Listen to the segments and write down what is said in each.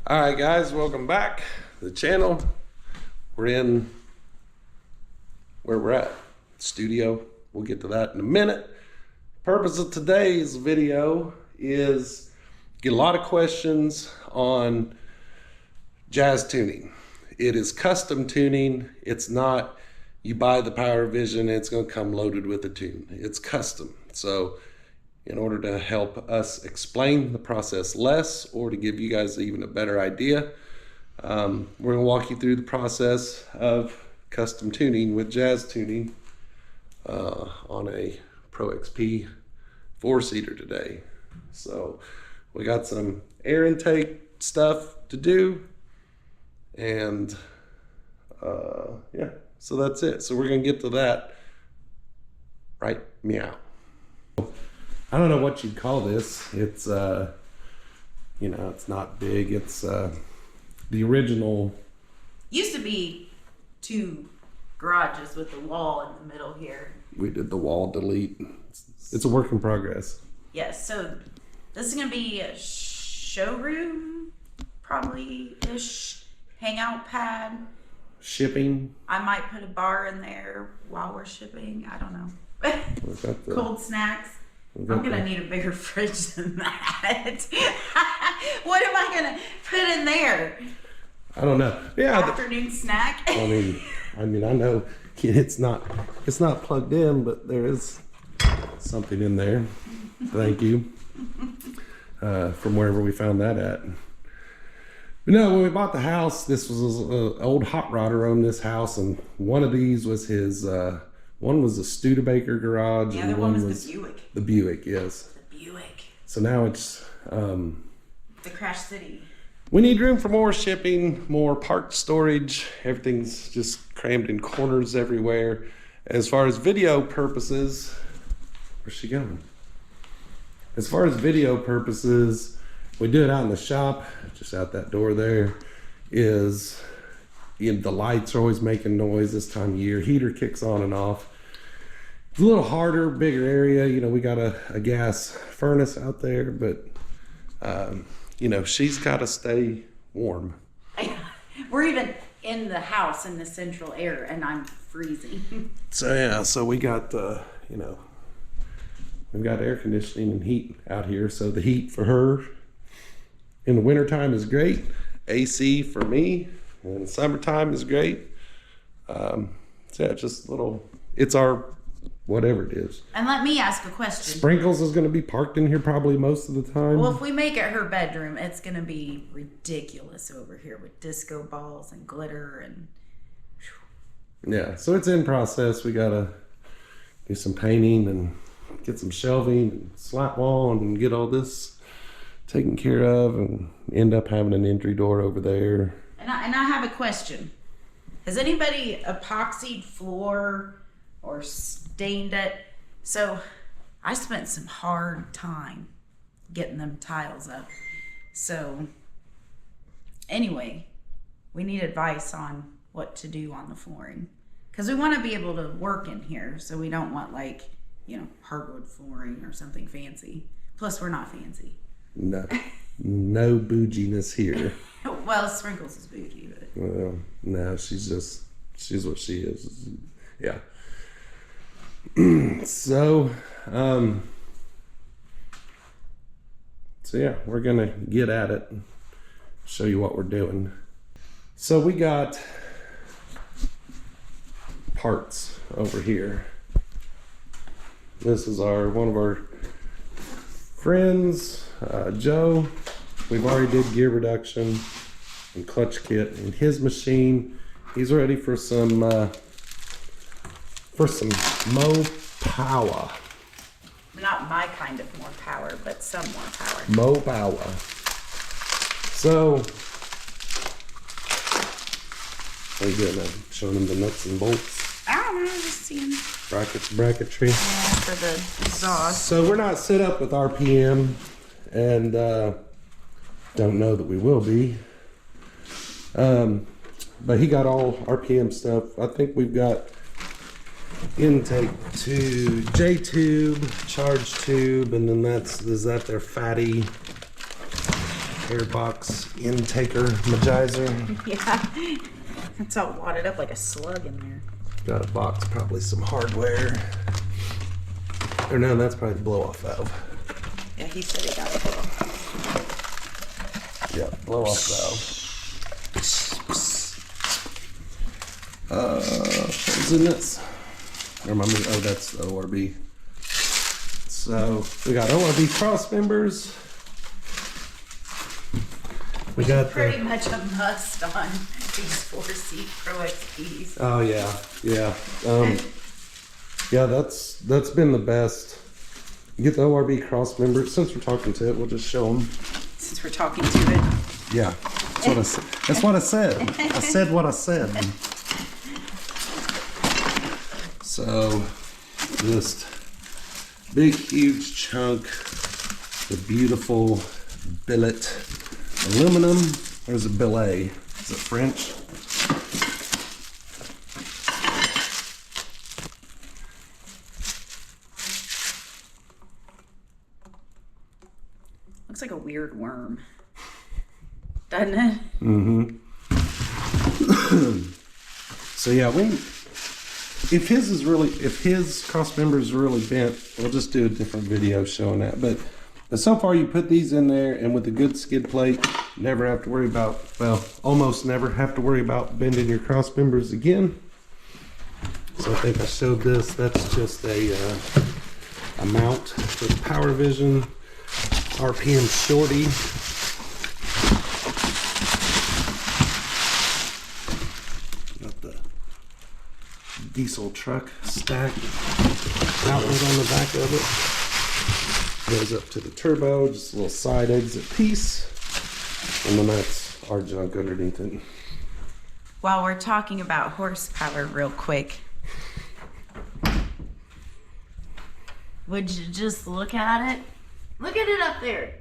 All right, guys, welcome back to the channel. We're in where we're at, studio. We'll get to that in a minute. Purpose of today's video is get a lot of questions on jazz tuning. It is custom tuning. It's not you buy the Power Vision and it's going to come loaded with a tune. It's custom. So in order to help us explain the process less or to give you guys even a better idea, we're going to walk you through the process of custom tuning with jazTUNING on a Pro XP 4-seater today. So we got some air intake stuff to do, and yeah, so that's it. So we're going to get to that right meow. I don't know what you'd call this. It's you know, it's not big. It's the original. Used to be 2 garages with the wall in the middle here. We did the wall delete. It's a work in progress. Yes, so this is gonna be a showroom, probably ish, hangout pad. Shipping. I might put a bar in there while we're shipping. I don't know. Cold snacks. I'm gonna need a bigger fridge than that. What am I gonna put in there? I don't know. Yeah. Afternoon snack. I mean, I know it's not plugged in, but there is something in there. Thank you. From wherever we found that at. But no, when we bought the house, this was an old hot rodder on this house, and one of these was his. One was the Studebaker garage, the and other one was was the Buick. The Buick, yes. The Buick. So now it's the Crash City. We need room for more shipping, more part storage. Everything's just crammed in corners everywhere. As far as video purposes, where's she going? As far as video purposes, we do it out in the shop, just out that door there. Is the lights are always making noise this time of year. Heater kicks on and off. It's a little harder, bigger area. You know, we got a gas furnace out there, but you know, she's got to stay warm. We're even in the house in the central air, and I'm freezing. So yeah, so we got you know, we've got air conditioning and heat out here. So the heat for her in the wintertime is great. AC for me in the summertime is great. So yeah, just little. It's our whatever it is. And let me ask a question. Sprinkles is going to be parked in here probably most of the time. Well, if we make it her bedroom, it's going to be ridiculous over here with disco balls and glitter and. Yeah, so it's in process. We got to do some painting and get some shelving and slat wall and get all this taken care of, and end up having an entry door over there. And I have a question. Has anybody epoxied floor or stained it? So I spent some hard time getting them tiles up. So anyway, we need advice on what to do on the flooring, because we want to be able to work in here. So we don't want, like, you know, hardwood flooring or something fancy. Plus we're not fancy. No bouginess here. Well, Sprinkles is bougie, but well, no, she's what she is. Yeah. So yeah, we're gonna get at it, show you what we're doing. So we got parts over here. This is one of our friends, Joe. We've already did gear reduction and clutch kit in his machine. He's ready for some Mo power. not my kind of more power, but some more power. Mo power. So, what are you doing now? Showing them the nuts and bolts? I don't know, just seeing. Bracketry. Yeah, for the exhaust. So we're not set up with RPM, and don't know that we will be. But he got all RPM stuff. I think we've got intake to J-tube, charge tube, and then is that their fatty airbox intaker magizer. Yeah. It's all wadded up like a slug in there. Got a box, probably some hardware. Or no, that's probably the blow-off valve. Yeah, he said he got it. Yeah, blow-off valve. What was in this? Oh, that's the ORB. So we got ORB cross members. We got pretty much a must on these 4C Pro XPs. Oh yeah, yeah. Yeah, that's been the best. You get the ORB cross members. Since we're talking to it, we'll just show them. Since we're talking to it. Yeah, that's what I said. That's what I said. I said what I said. So, just big, huge chunk of beautiful billet aluminum. Or is it billet? Is it French? Looks like a weird worm. Doesn't it? Mm-hmm. So yeah, if his cross member is really bent, we'll just do a different video showing that. But so far you put these in there, and with a good skid plate, never have to worry about, well, almost never have to worry about bending your cross members again. So I think I showed this. That's just a mount with Power Vision RPM Shorty. Got the diesel truck stack outlet on the back of it. Goes up to the turbo, just a little side exit piece. And then that's our junk underneath it. While we're talking about horsepower real quick, would you just look at it? Look at it up there.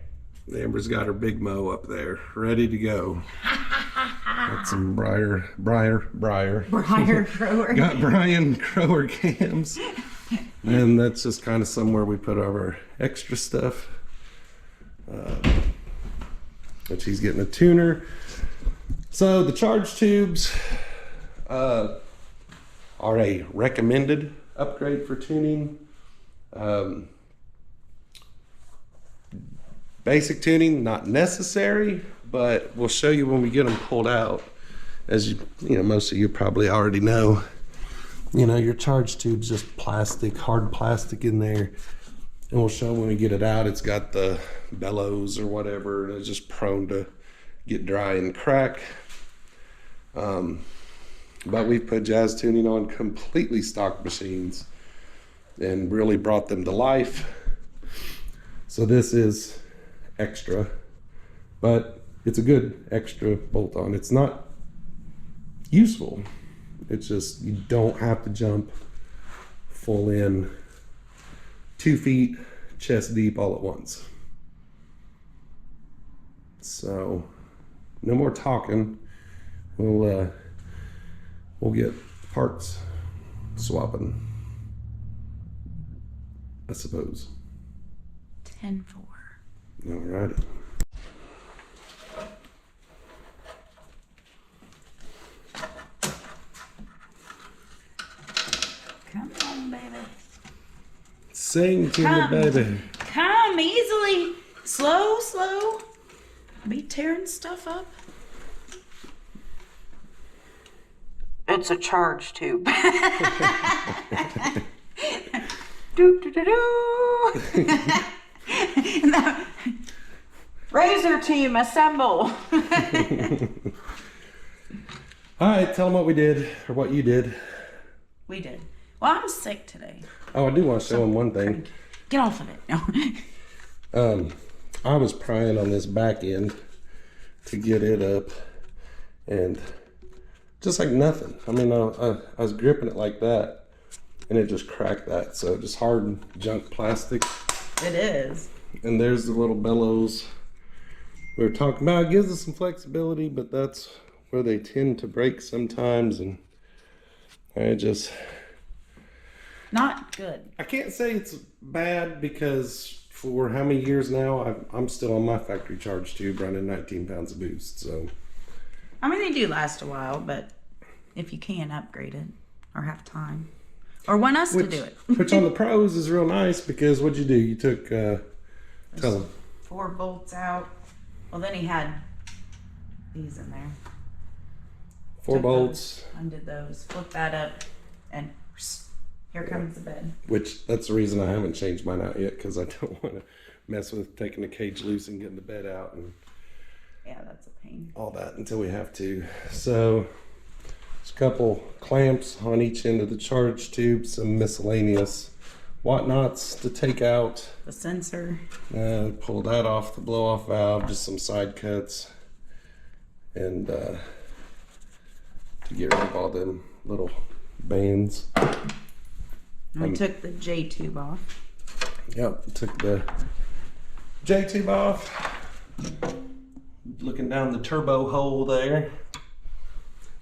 Amber's got her big mow up there, ready to go. Got some Briar Grower. Got Brian Grower cams. And that's just kind of somewhere we put our extra stuff. But she's getting a tuner. So the charge tubes are a recommended upgrade for tuning. Basic tuning, not necessary, but we'll show you when we get them pulled out. As you know, most of you probably already know, your charge tube's just plastic, hard plastic in there. And we'll show when we get it out, it's got the bellows or whatever, and it's just prone to get dry and crack. But we've put jazTUNING on completely stock machines and really brought them to life. So this is extra, but it's a good extra bolt-on. It's not useful. It's just, you don't have to jump full in 2 feet chest deep all at once. So no more talking. We'll get parts swapping, I suppose. 10-4. Alrighty. Come on, baby. Sing to me, baby. Come easily. Slow, slow. Be tearing stuff up. It's a charge tube. Do, do, do, do. No. Razor team, assemble. All right, tell them what we did, or what you did. We did. Well, I'm sick today. Oh, I do want to show them one thing. Get off of it. No. I was prying on this back end to get it up, and just like nothing. I mean, I was gripping it like that, and it just cracked that. So just hardened junk plastic. It is. And there's the little bellows we were talking about. It gives us some flexibility, but that's where they tend to break sometimes, and I just... Not good. I can't say it's bad, because for how many years now? I'm still on my factory charge tube running 19 pounds of boost. So, I mean, they do last a while, but if you can upgrade it or have time or want us to do it. Which on the pros is real nice because what'd you do? You took, tell them. 4 bolts out. Well, then he had these in there. 4 bolts. Those, undid those, flipped that up, and here comes the bed. Which, that's the reason I haven't changed mine out yet, because I don't want to mess with taking the cage loose and getting the bed out and yeah, that's a pain. all that until we have to. So, there's a couple clamps on each end of the charge tube, some miscellaneous whatnots to take out. The sensor. Pull that off the blow-off valve, just some side cuts, and to get rid of all them little bands. We took the J tube off. Yep, took the J tube off. Looking down the turbo hole there.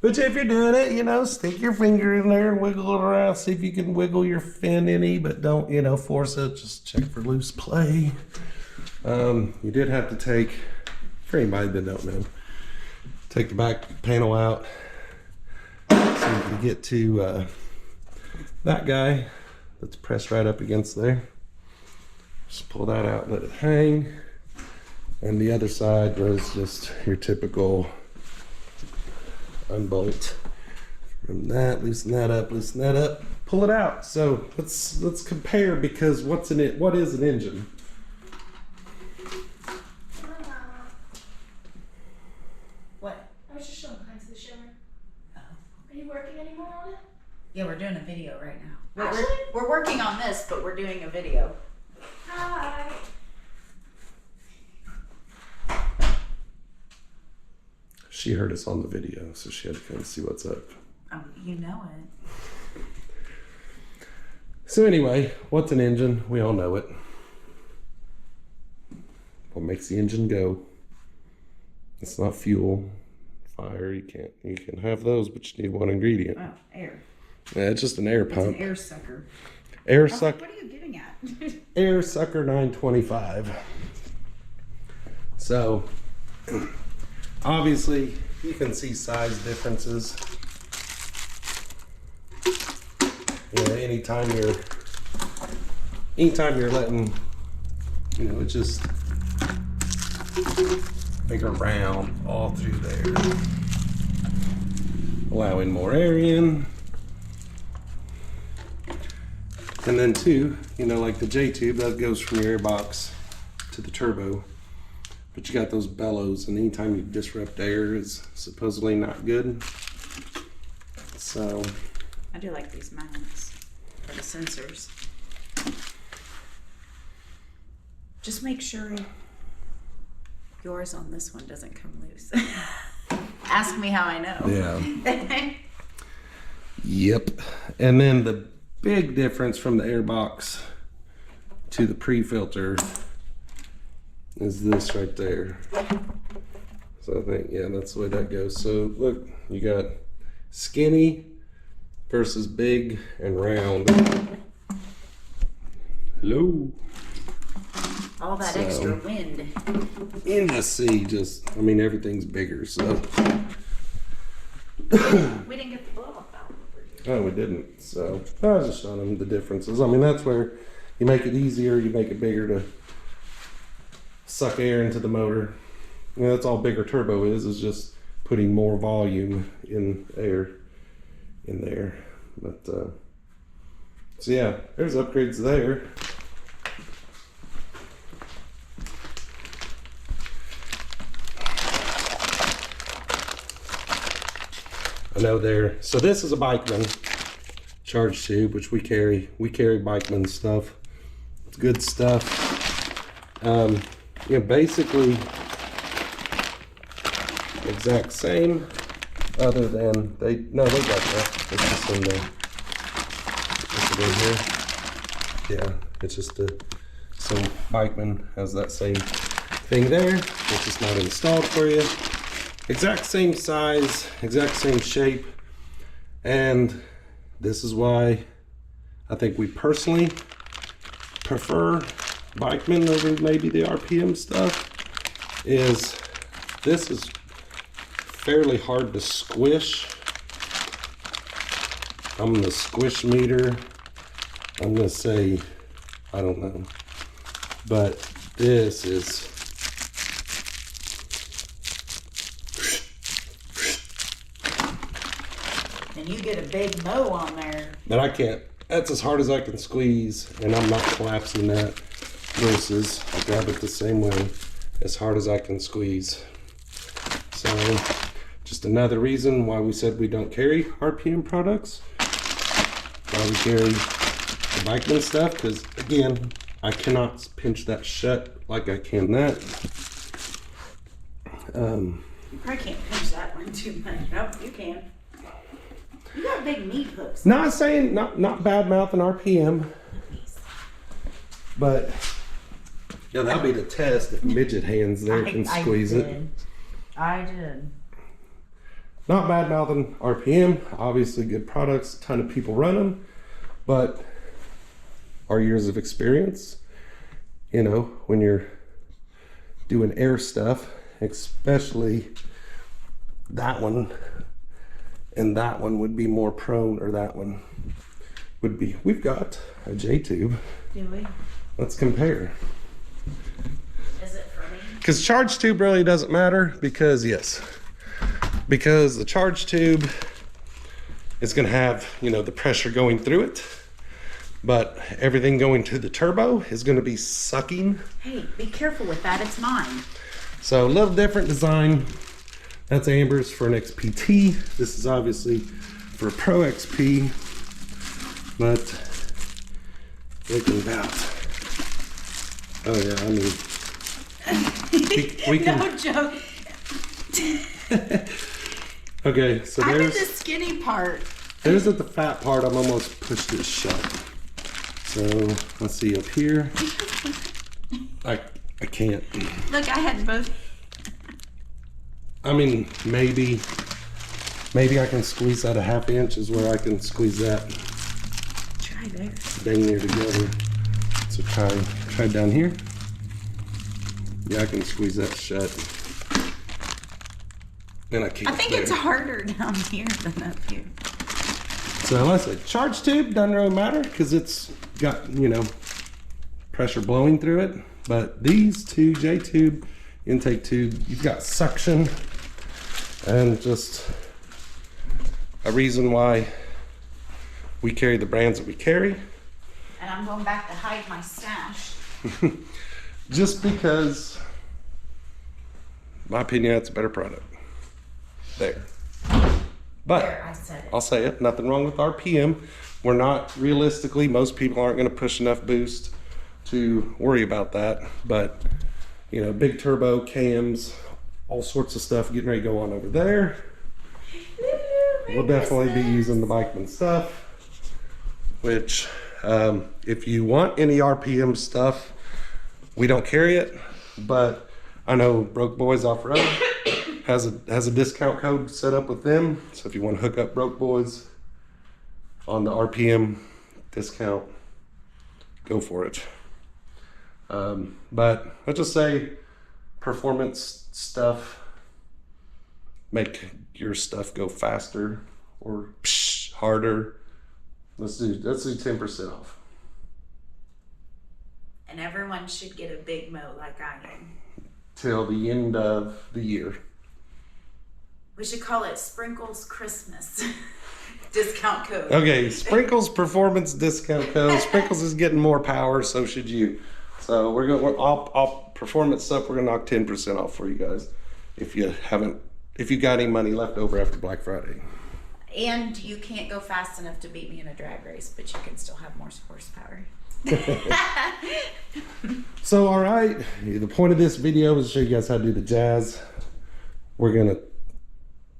But if you're doing it, you know, stick your finger in there and wiggle it around. See if you can wiggle your fin any, but don't, you know, force it. Just check for loose play. You did have to take, for anybody that don't know, take the back panel out so you can get to that guy that's pressed right up against there. Just pull that out and let it hang. And the other side was just your typical unbolt from that, loosen that up, pull it out. So let's compare, because what is an engine? What? I was just showing behind to the shower. Oh. Are you working anymore on it? Yeah, we're doing a video right now. Actually? We're working on this, but we're doing a video. Hi. She heard us on the video, so she had to come see what's up. Oh, you know it. So anyway, what's an engine? We all know it. What makes the engine go? It's not fuel, fire. You can have those, but you need one ingredient. Oh, air. Yeah, it's just an air It's pump. an air sucker. Air I was suck. like, what are you getting at? Air Sucker 925. So, obviously, you can see size differences. You know, anytime you're letting, you know, it just make a round all through there, allowing more air in. And then too, you know, like the J tube, that goes from your airbox to the turbo. But you got those bellows, and anytime you disrupt air is supposedly not good. So I do like these mounts for the sensors. Just make sure yours on this one doesn't come loose. Ask me how I know. yeah. Yep. And then the big difference from the airbox to the pre-filter is this right there. So I think, yeah, that's the way that goes. So look, you got skinny versus big and round. Hello. All that So, extra wind. You just see, I mean, everything's bigger, so. We didn't get the blow off valve over here. Oh, we didn't. So I was just showing them the differences. I mean, that's where you make it easier, you make it bigger to suck air into the motor. You know, that's all bigger turbo is just putting more volume in air in there. But so yeah, there's upgrades there. I know there. So this is a Bikeman charge tube, which we carry. We carry Bikeman stuff. It's good stuff. You know, basically exact same, other than they got that. It's just in there. Is it in here? Yeah, it's just so Bikeman has that same thing there. It's just not installed for you. Exact same size, exact same shape, and this is why I think we personally prefer Bikeman over maybe the RPM stuff is this is fairly hard to squish. I'm gonna squish meter. I'm gonna say, I don't know, but this is And you get a big mow on there. but I can't. That's as hard as I can squeeze, and I'm not collapsing that. Versus, I grab it the same way, as hard as I can squeeze. So, just another reason why we said we don't carry RPM products. Why we carry the Bikeman stuff, because again, I cannot pinch that shut like I can that. You probably can't pinch that one too much. Nope, you can. You got big meat hooks. Not saying, not bad mouthing RPM, but yeah, that'll be the test if midget hands there can squeeze it. I did. Not bad mouthing RPM, obviously good products, a ton of people run them, but our years of experience, you know, when you're doing air stuff, especially that one and that one would be more prone, or that one would be. We've got a J-tube. Do we? Let's compare. Is it for me? Because charge tube really doesn't matter, because yes, because the charge tube is going to have, you know, the pressure going through it, but everything going to the turbo is going to be sucking. Hey, be careful with that. It's mine. So a little different design. That's Amber's for an XPT. This is obviously for a Pro XP, but looking about. Oh yeah, I mean, we can. No joke. Okay, so I'm in the there's skinny part. there's at the fat part. I'm almost pushed it shut. So let's see up here. I can't. Look, I had both. I mean, maybe I can squeeze that a half inch is where I can squeeze that Try there. dang near together. So try down here. Yeah, I can squeeze that shut. And I can't. I think it's harder down here than up here. So like I said, charge tube doesn't really matter because it's got, you know, pressure blowing through it. But these two J-tube, intake tube, you've got suction, and just a reason why we carry the brands that we carry. And I'm going back to hide my stash. Just because, in my opinion, that's a better product. There. But There, I said it. I'll say it, nothing wrong with RPM. We're not, realistically, most people aren't going to push enough boost to worry about that. But, you know, big turbo, cams, all sorts of stuff getting ready to go on over there. We'll definitely be using the Bikeman stuff, which if you want any RPM stuff, we don't carry it, but I know Broke Boys Off-Road has a discount code set up with them. So if you want to hook up Broke Boys on the RPM discount, go for it. But let's just say performance stuff, make your stuff go faster or harder. Let's do 10% off. And everyone should get a big mow like I am. Till the end of the year. We should call it Sprinkles Christmas. Discount code. Okay, Sprinkles performance discount code. Sprinkles is getting more power, so should you. So we're all performance stuff. We're gonna knock 10% off for you guys if you got any money left over after Black Friday. And you can't go fast enough to beat me in a drag race, but you can still have more horsepower. So all right, the point of this video is to show you guys how to do the jazz. We're gonna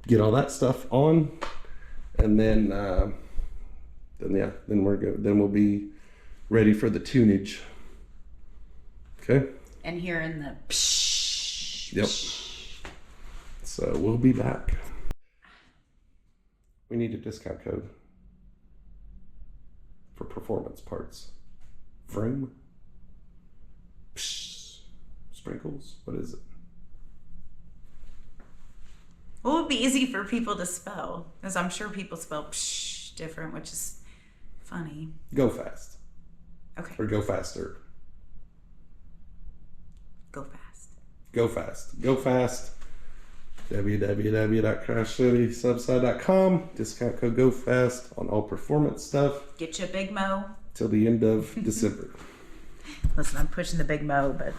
get all that stuff on, and then we'll be ready for the tunage. Okay. And here in the psh. Yep. So we'll be back. We need a discount code for performance parts. Vroom. Sprinkles? What is it? What would be easy for people to spell? Because I'm sure people spell psh different, which is funny. Go fast. Okay. Or go faster. Go fast. Go fast. Go fast. www.crashcitysubside.com. Discount code Go Fast on all performance stuff Get you a Big Mo. till the end of December. Listen, I'm pushing the Big Mo, but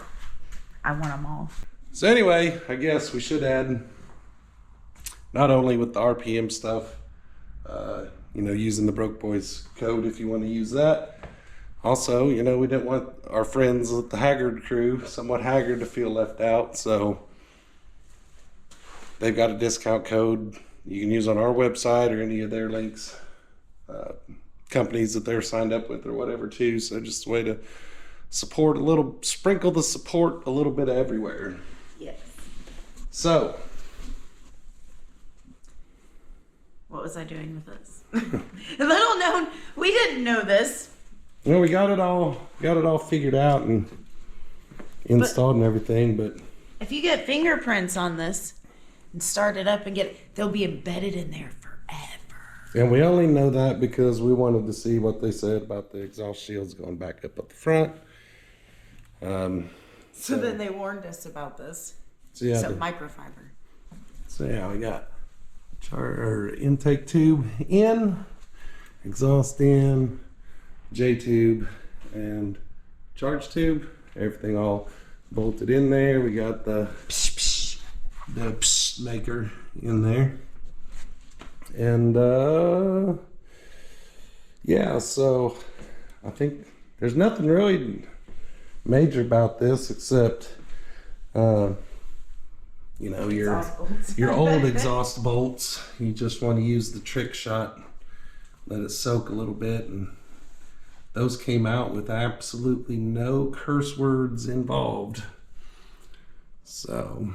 I want them all. So anyway, I guess we should add, not only with the RPM stuff, using the Broke Boys code if you want to use that. Also, we didn't want our friends with the Haggard crew, somewhat Haggard, to feel left out. So they've got a discount code you can use on our website or any of their links, companies that they're signed up with or whatever too. So just a way to sprinkle the support a little bit everywhere. Yes. So What was I doing with this? Little known, we didn't know this. well, we got it all figured out and installed and everything, but If you get fingerprints on this and start it up and they'll be embedded in there forever. and we only know that because we wanted to see what they said about the exhaust shields going back up at the front. So then they warned us about this. So yeah, So microfiber. we got our intake tube in, exhaust in, J tube, and charge tube. Everything all bolted in there. We got the psh maker in there, and yeah. So I think there's nothing really major about this except Exhaust bolts. your old exhaust bolts. You just want to use the trick shot, let it soak a little bit, and those came out with absolutely no curse words involved. So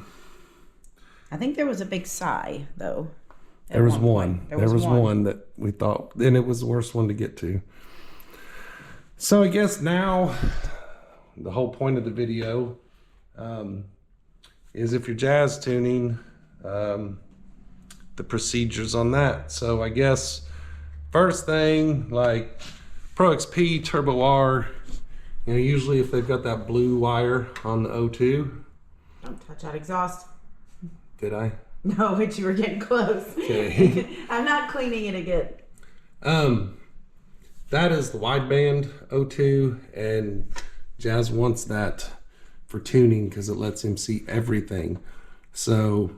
I think there was a big sigh though. there was one. There was one that we thought, and it was the worst one to get to. So I guess now the whole point of the video is if you're jazz tuning, the procedures on that. So I guess first thing, like Pro XP Turbo R, usually if they've got that blue wire on the O2. Don't touch that exhaust. Did I? No, but you were getting close. Okay. I'm not cleaning it again. That is the wideband O2, and Jazz wants that for tuning because it lets him see everything. So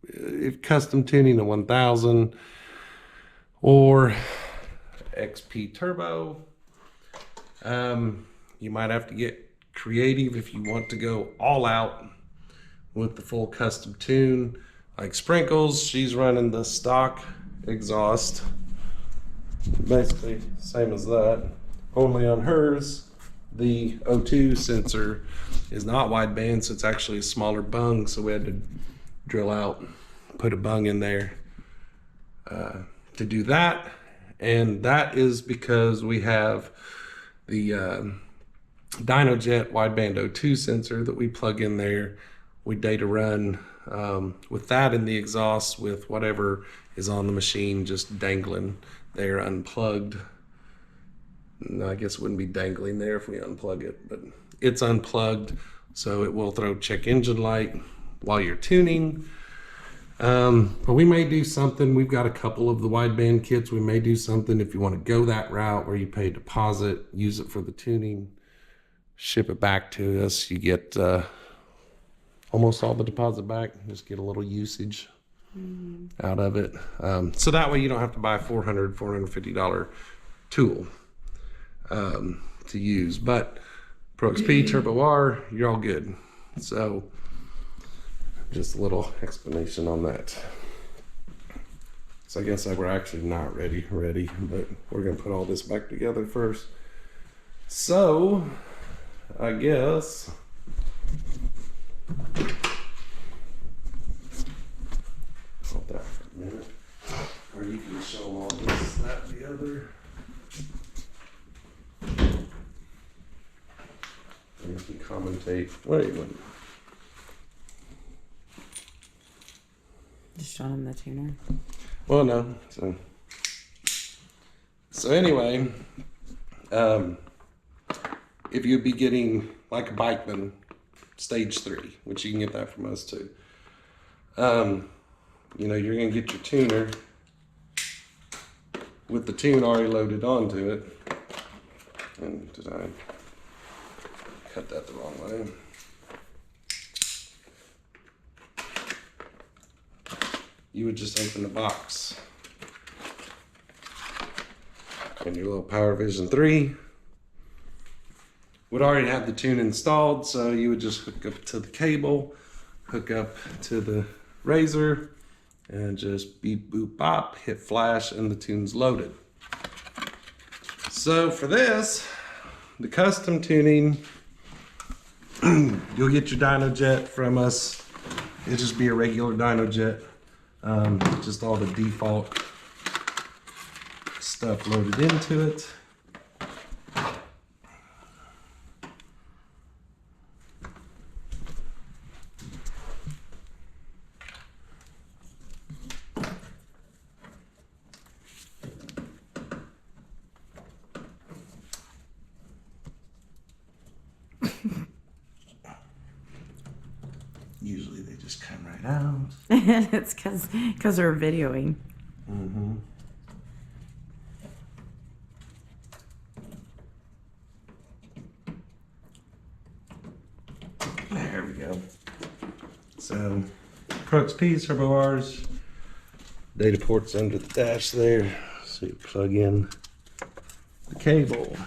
if custom tuning a 1000 or XP Turbo, you might have to get creative if you want to go all out with the full custom tune. Like Sprinkles, she's running the stock exhaust, basically same as that, only on hers the O2 sensor is not wideband, so it's actually a smaller bung, so we had to drill out, put a bung in there to do that. And that is because we have the DynoJet wideband O2 sensor that we plug in there. We data run with that in the exhaust with whatever is on the machine just dangling there unplugged. No, I guess it wouldn't be dangling there if we unplug it, but it's unplugged, so it will throw check engine light while you're tuning. But we may do something. We've got a couple of the wideband kits. We may do something if you want to go that route where you pay deposit, use it for the tuning, ship it back to us. You get almost all the deposit back. Just get a little usage out of it. So that way you don't have to buy a $450 tool to use. But Pro XP Turbo R, you're all good. So just a little explanation on that. So I guess we're actually not ready, but we're gonna put all this back together first. So I guess hold that for a minute, or you can show them all this, that, the other. you can commentate. Wait. Just showing him the tuner. Well, no. So anyway, if you'd be getting like a Bikeman stage 3, which you can get that from us too, you know, you're going to get your tuner with the tune already loaded onto it. And did I cut that the wrong way? You would just open the box. And your little Power Vision 3 would already have the tune installed, so you would just hook up to the cable, hook up to the Razor, and just beep, boop, bop, hit flash, and the tune's loaded. So for this, the custom tuning, you'll get your dyno jet from us. It'll just be a regular dyno jet, just all the default stuff loaded into it. Usually they just come right out. It's because we're videoing. Mm-hmm. There we go. So, crux P's, turbo R's, data ports under the dash there. So you plug in the cable.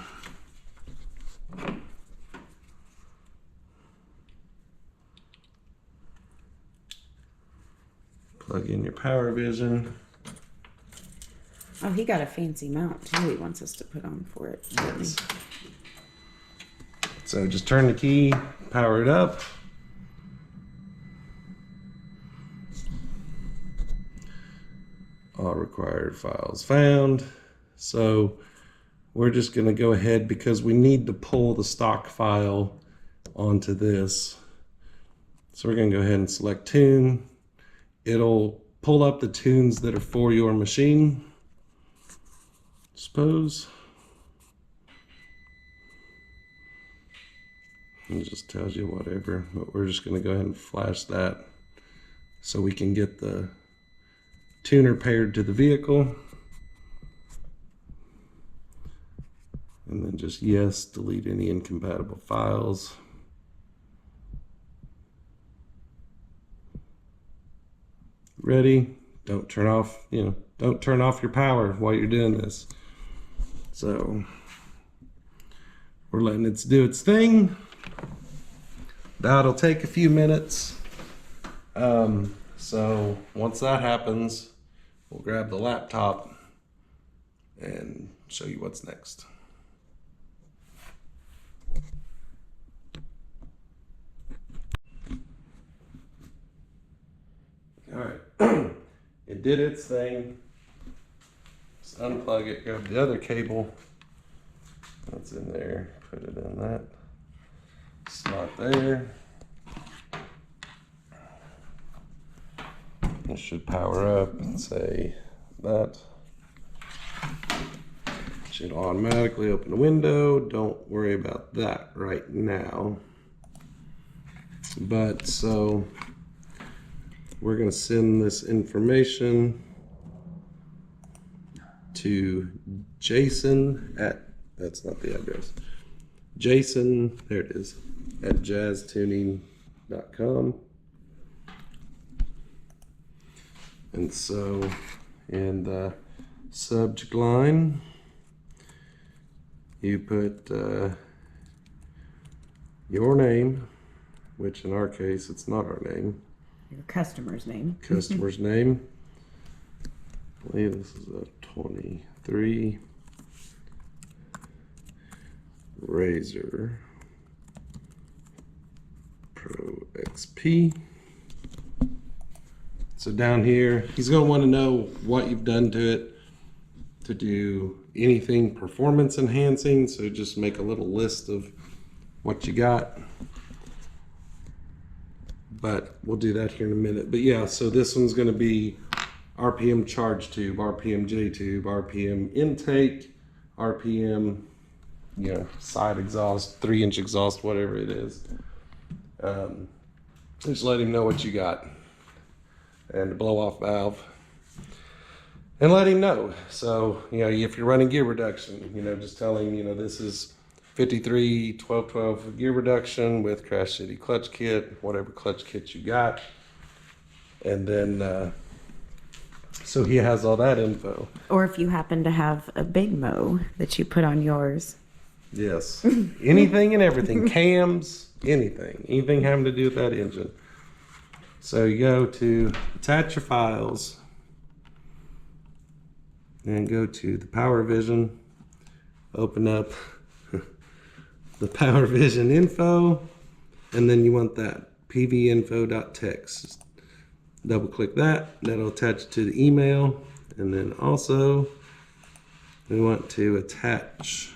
Plug in your Power Vision. Oh, he got a fancy mount too. He wants us to put on for it. Yes. So just turn the key, power it up. All required files found. So we're just going to go ahead because we need to pull the stock file onto this. So we're going to go ahead and select tune. It'll pull up the tunes that are for your machine. Suppose. It just tells you whatever, but we're just going to go ahead and flash that so we can get the tuner paired to the vehicle. And then just yes, delete any incompatible files. Ready? Don't turn off, don't turn off your power while you're doing this. So we're letting it do its thing. That'll take a few minutes. So once that happens, we'll grab the laptop and show you what's next. All right, it did its thing. Just unplug it, grab the other cable that's in there, put it in that slot there. It should power up and say that. Should automatically open the window. Don't worry about that right now. But so we're going to send this information to Jason at, that's not the address, Jason, there it is, at jazTUNING.com. And so in the subject line, you put your name, which in our case, it's not our name. Your customer's name. Customer's name. I believe this is a 23 Razor Pro XP. So down here, he's going to want to know what you've done to it to do anything performance enhancing. So just make a little list of what you got. But we'll do that here in a minute. But yeah, so this one's going to be RPM charge tube, RPM J tube, RPM intake, RPM, you know, side exhaust, 3-inch exhaust, whatever it is. Just let him know what you got, and the blow off valve, and let him know. So, you know, if you're running gear reduction, you know, just tell him, you know, this is 53 12 gear reduction with Crash City clutch kit, whatever clutch kit you got. And then, so he has all that info. Or if you happen to have a big mow that you put on yours. Yes. Anything and everything. Cams, anything having to do with that engine. So you go to attach your files and go to the Power Vision, open up the Power Vision info, and then you want that pvinfo.txt. Double click that, that'll attach it to the email, and then also we want to attach,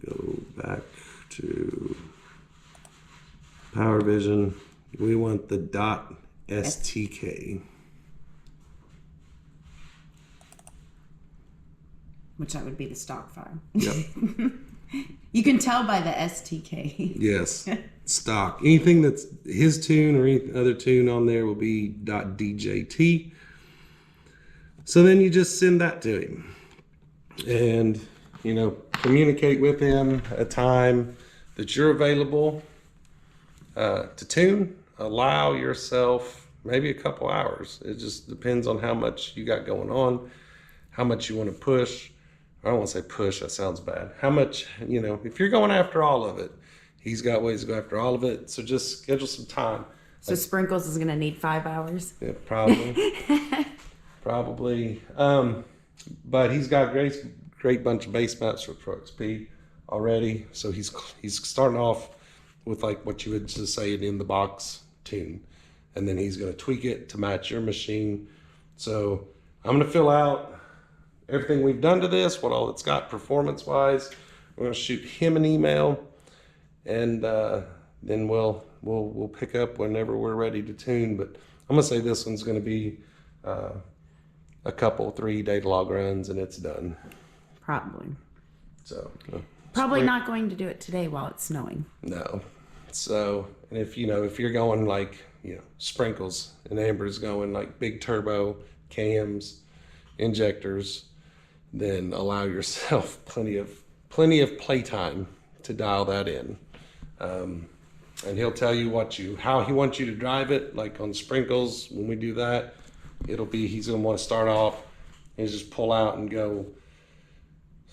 go back to Power Vision, we want the .stk. Which that would be the stock file. Yep. You can tell by the STK. Yes. Stock. Anything that's his tune or any other tune on there will be .djt. So then you just send that to him. And, you know, communicate with him a time that you're available to tune. Allow yourself maybe a couple hours. It just depends on how much you got going on, how much you want to push. I don't want to say push, that sounds bad. How much, you know, if you're going after all of it, he's got ways to go after all of it. So just schedule some time. So Sprinkles is going to need 5 hours? Yeah, probably. Probably. But he's got great bunch of bass maps for Pro XP already. So he's starting off with like what you would just say an in the box tune. And then he's going to tweak it to match your machine. So I'm going to fill out everything we've done to this, what all it's got performance-wise. We're going to shoot him an email, and then we'll pick up whenever we're ready to tune. But I'm going to say this one's going to be a couple 3 data log runs, and it's done. Probably. So Probably not going to do it today while it's snowing. No. So, and if you're going like, you know, Sprinkles, and Amber's going like big turbo cams, injectors, then allow yourself plenty of playtime to dial that in. And he'll tell you how he wants you to drive it. Like on Sprinkles, when we do that, he's gonna want to start off and just pull out and go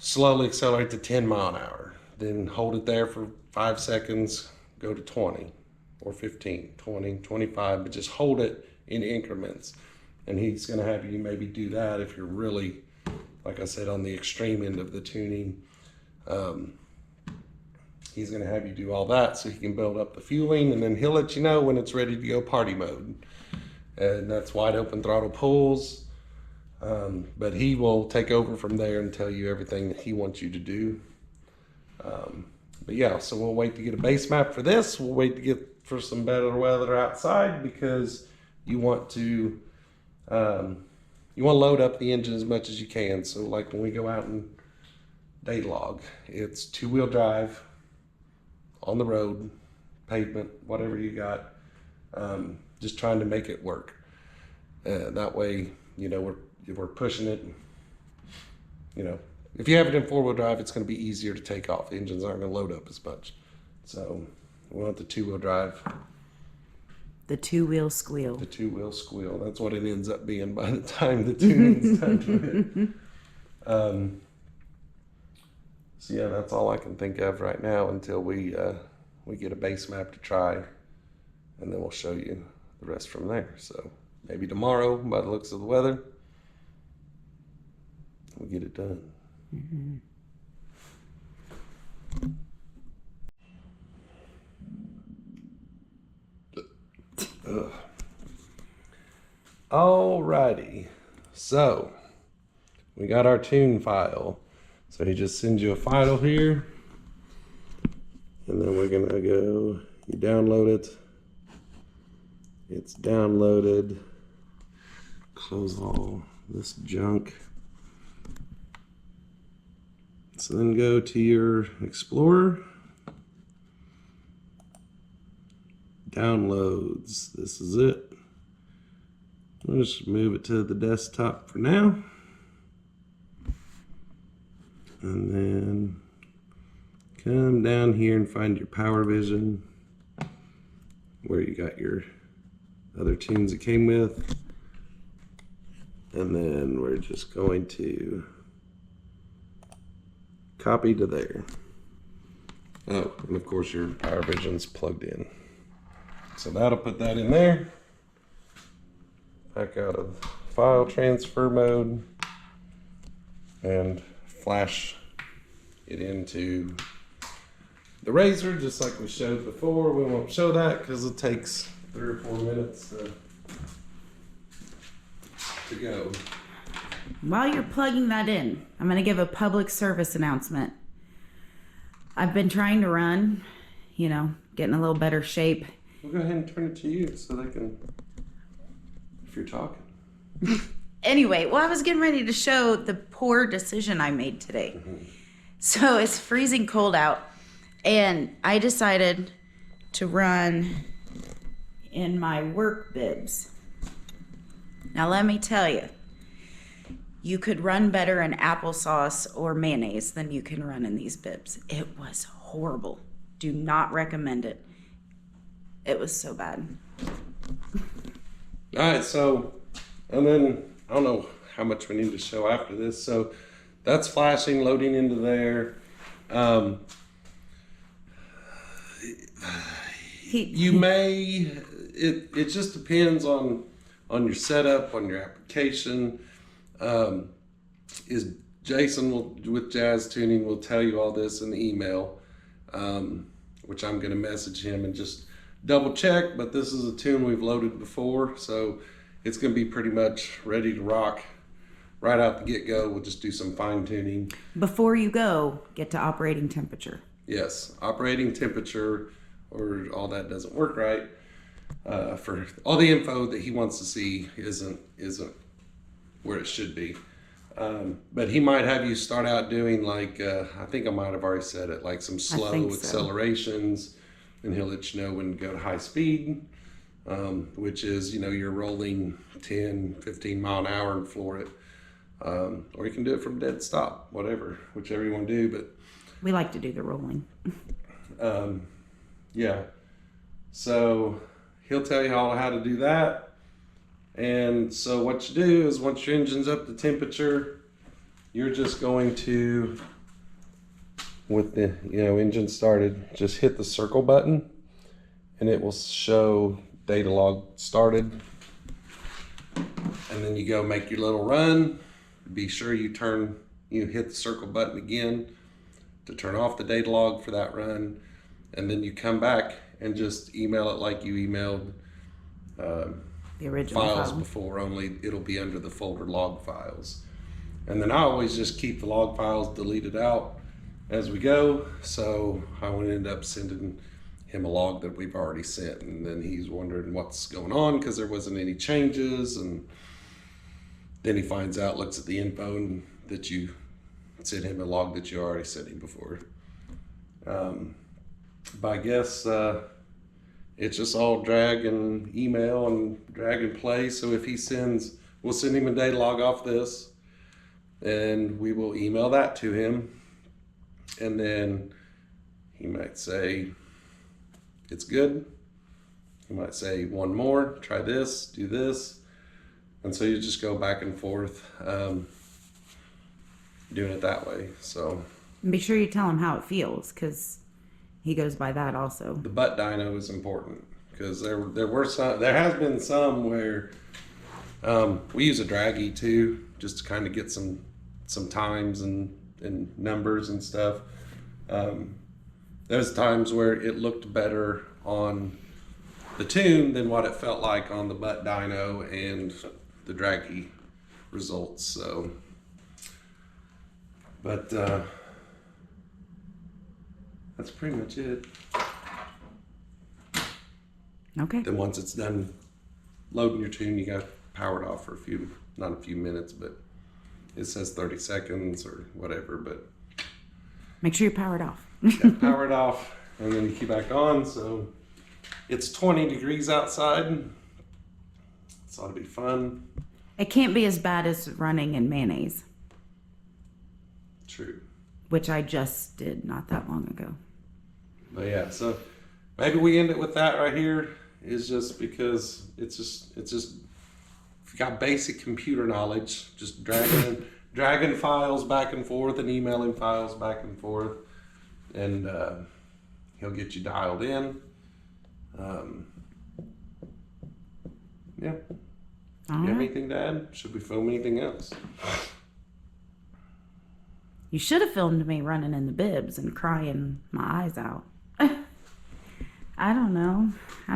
slowly accelerate to 10 mile an hour. Then hold it there for 5 seconds, go to 20 or 15, 20, 25, but just hold it in increments. And he's gonna have you maybe do that if you're really, like I said, on the extreme end of the tuning. He's going to have you do all that so he can build up the fueling, and then he'll let you know when it's ready to go party mode. And that's wide open throttle pulls. But he will take over from there and tell you everything that he wants you to do. But yeah, so we'll wait to get a base map for this. We'll wait to get for some better weather outside, because you want to load up the engine as much as you can. So like when we go out and data log, it's 2-wheel drive on the road, pavement, whatever you got, just trying to make it work. That way, you know, we're pushing it. You know, if you have it in 4-wheel drive, it's going to be easier to take off. The engines aren't going to load up as much. So we want the 2-wheel drive. The 2-wheel squeal. The 2-wheel squeal. That's what it ends up being by the time the tuning's done to it. So yeah, that's all I can think of right now until we get a base map to try, and then we'll show you the rest from there. So maybe tomorrow, by the looks of the weather, we'll get it done. Mm-hmm. Alrighty, so we got our tune file. So he just sends you a file here, And then we're gonna go, you download it. It's downloaded. Close all this junk. So then go to your Explorer. Downloads, this is it. I'll just move it to the desktop for now. And then come down here and find your Power Vision, where you got your other tunes it came with. And then we're just going to copy to there. Oh, and of course your Power Vision's plugged in. So that'll put that in there. Back out of file transfer mode and flash it into the Razor just like we showed before. We won't show that because it takes 3 or 4 minutes to go. While you're plugging that in, I'm going to give a public service announcement. I've been trying to run, you know, get in a little better shape. We'll go ahead and turn it to you so they can, if you're talking. Anyway, well, I was getting ready to show the poor decision I made today. So it's freezing cold out, and I decided to run in my work bibs. Now, let me tell you, you could run better in applesauce or mayonnaise than you can run in these bibs. It was horrible. Do not recommend it. It was so bad. All right, so, and then I don't know how much we need to show after this. So that's flashing, loading into there. You may, it just depends on your setup, on your application. Is Jason with jazTUNING will tell you all this in the email, which I'm going to message him and just double check, but this is a tune we've loaded before, so it's going to be pretty much ready to rock right out the get-go. We'll just do some fine-tuning. Before you go, get to operating temperature. Yes, operating temperature, or all that doesn't work right. For all the info that he wants to see isn't where it should be. But he might have you start out doing like, I think I might have already said it, like some slow accelerations, and he'll let you know when to go to high speed, which is, you know, you're rolling 10, 15 mile an hour and floor it. Or you can do it from dead stop, whichever you want to do. But we like to do the rolling. Yeah. So he'll tell you all how to do that. And so what you do is once your engine's up to temperature, you're just going to, with the engine started, just hit the circle button and it will show data log started. And then you go make your little run. Be sure you hit the circle button again to turn off the data log for that run. And then you come back and just email it like you emailed the original files file before, only it'll be under the folder log files. And then I always just keep the log files deleted out as we go, so I would end up sending him a log that we've already sent, and then he's wondering what's going on because there wasn't any changes, and then he finds out, looks at the info, and that you sent him a log that you already sent him before. But I guess it's just all drag and email and drag and play. So if he we'll send him a data log off this, and we will email that to him. And then he might say, it's good. He might say, one more, try this, do this. And so you just go back and forth doing it that way. So And be sure you tell him how it feels, because he goes by that also. the butt dyno is important, because there has been some where we use a draggy too, just to kind of get some times and numbers and stuff. There's times where it looked better on the tune than what it felt like on the butt dyno and the draggy results. So, but that's pretty much it. Okay. Then once it's done loading your tune, you got to power it off for not a few minutes, but it says 30 seconds or whatever, but Make sure you power it off. power it off and then you keep back on. So it's 20 degrees outside. This ought to be fun. It can't be as bad as running in mayonnaise, True. which I just did not that long ago. But yeah, so maybe we end it with that right here. Is just because it's just if you got basic computer knowledge, just dragging files back and forth and emailing files back and forth, and he'll get you dialed in. Yeah. All You have right. anything to add? Should we film anything else? You should have filmed me running in the bibs and crying my eyes out. I don't know. I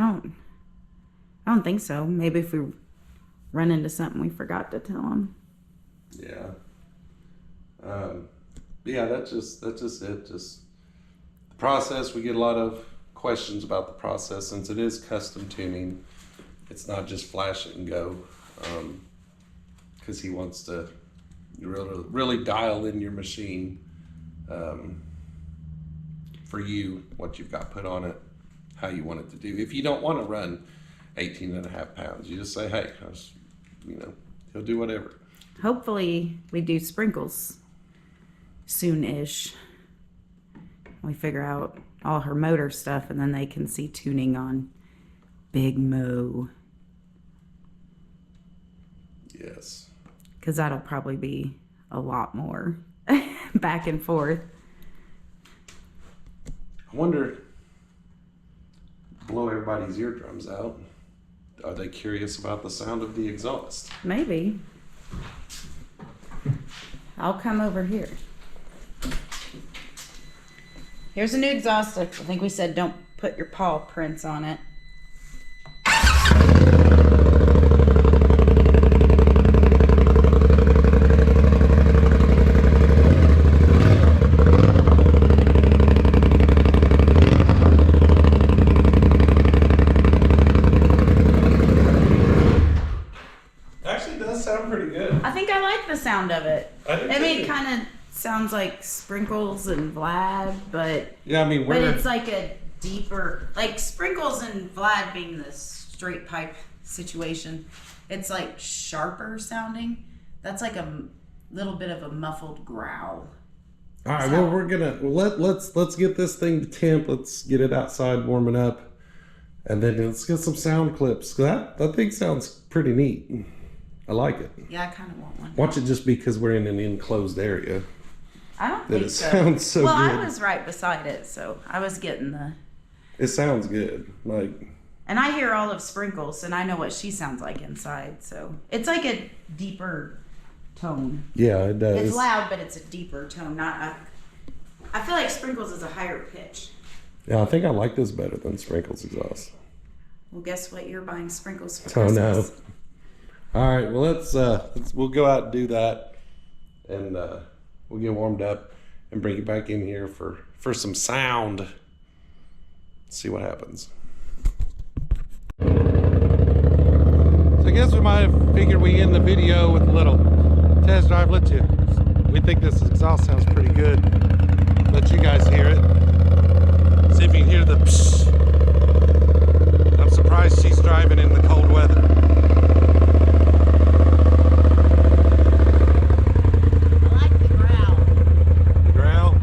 don't think so. Maybe if we run into something we forgot to tell them. Yeah. Yeah, that's just it. Just the process. We get a lot of questions about the process since it is custom tuning. It's not just flash it and go. Because he wants to really dial in your machine for you, what you've got put on it, how you want it to do. If you don't want to run 18.5 pounds, you just say, hey, he'll do whatever. Hopefully we do sprinkles soon-ish. We figure out all her motor stuff and then they can see tuning on Big Mo. Yes. Because that'll probably be a lot more back and forth. I wonder, blow everybody's eardrums out. Are they curious about the sound of the exhaust? Maybe. I'll come over here. Here's a new exhaust. I think we said don't put your paw prints on it. Actually, it does sound pretty good. I think I like the sound of it. I do I mean, too. it kind of sounds like Sprinkles and Vlad, but Yeah, I mean, but it's like a deeper, like Sprinkles and Vlad being the straight pipe situation. It's like sharper sounding. That's like a little bit of a muffled growl. All right, well, we're gonna let's get this thing to temp. Let's get it outside warming up, and then let's get some sound clips. That thing sounds pretty neat. I like it. Yeah, I kind of want one. Watch it just because we're in an enclosed area. I don't That think it so. sounds so well, good. I was right beside it, so I was getting the. It sounds good. Like, And I hear all of Sprinkles, and I know what she sounds like inside. So it's like a deeper tone. yeah, it does. It's loud, but it's a deeper tone. I feel like Sprinkles is a higher pitch. Yeah, I think I like this better than Sprinkles exhaust. Well, guess what? You're buying Sprinkles for Oh Christmas. no. All right, well we'll go out and do that, and we'll get warmed up and bring you back in here for some sound. See what happens. So I guess we might have figured we end the video with a little test drive. We think this exhaust sounds pretty good. Let you guys hear it. See if you can hear the psh. I'm surprised she's driving in the cold weather. I like the growl. The growl.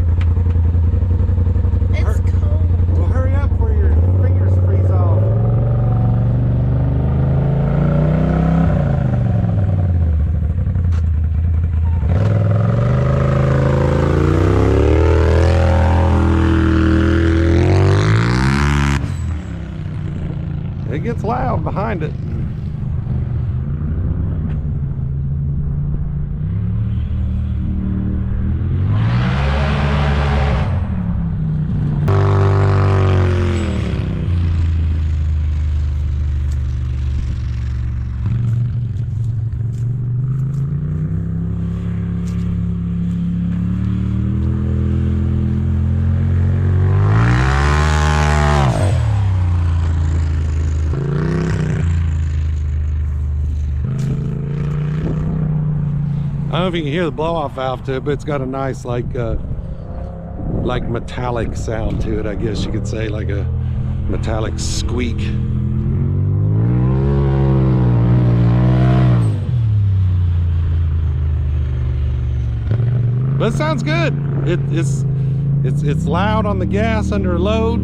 It's cold. Well, hurry up before your fingers freeze off. It gets loud behind it. if you can hear the blow-off valve to it, but it's got a nice like metallic sound to it, I guess you could say, like a metallic squeak. But it sounds good. It's loud on the gas under a load,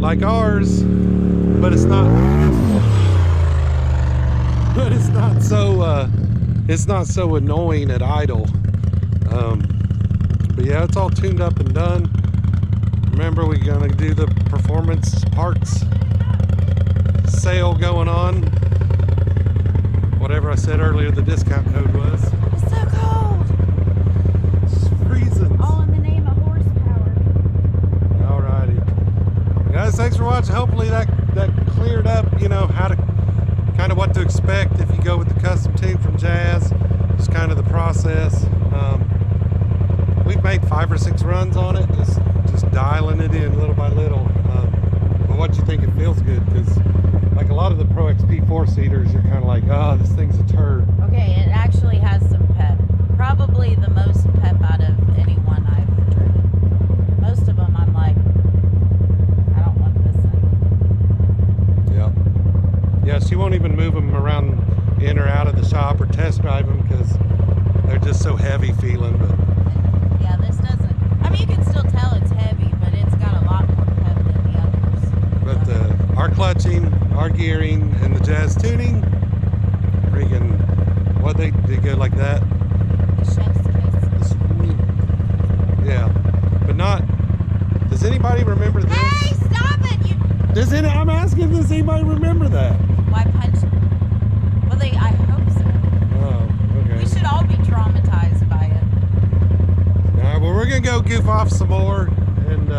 like ours, but it's not. But it's not so annoying at idle. But yeah, it's all tuned up and done. Remember, we're gonna do the performance parts sale going on. Whatever I said earlier, the discount code was. It's so cold. It's freezing. All in the name of horsepower. Alrighty. Guys, thanks for watching. Hopefully that cleared up, you know, how to kind of what to expect if you go with the custom tune from Jazz. Just kind of the process. We've made 5 or 6 runs on it, just dialing it in little by little. But what you think, it feels good, because like a lot of the Pro XP 4-seaters, you're kind of like, oh, this thing's a turd. Okay, it actually has some pep. Probably the most pep out of anyone I've driven. Most of them I'm like, I don't want this thing. Yeah. Yeah, she won't even move them around in or out of the shop or test drive them because they're just so heavy feeling. But yeah, this doesn't. I mean, you can still tell it's heavy, but it's got a lot more pep than the others. But our clutching, our gearing, and the jazTUNING, freaking, what they go like that. The chef's kiss. Yeah, but not. Does anybody remember this? Hey, stop it! You. I'm asking, does anybody remember that? Why punch? Well, I hope so. Oh, okay. We should all be traumatized by it. All right, well, we're gonna go goof off some more, and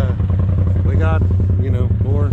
we got, you know, more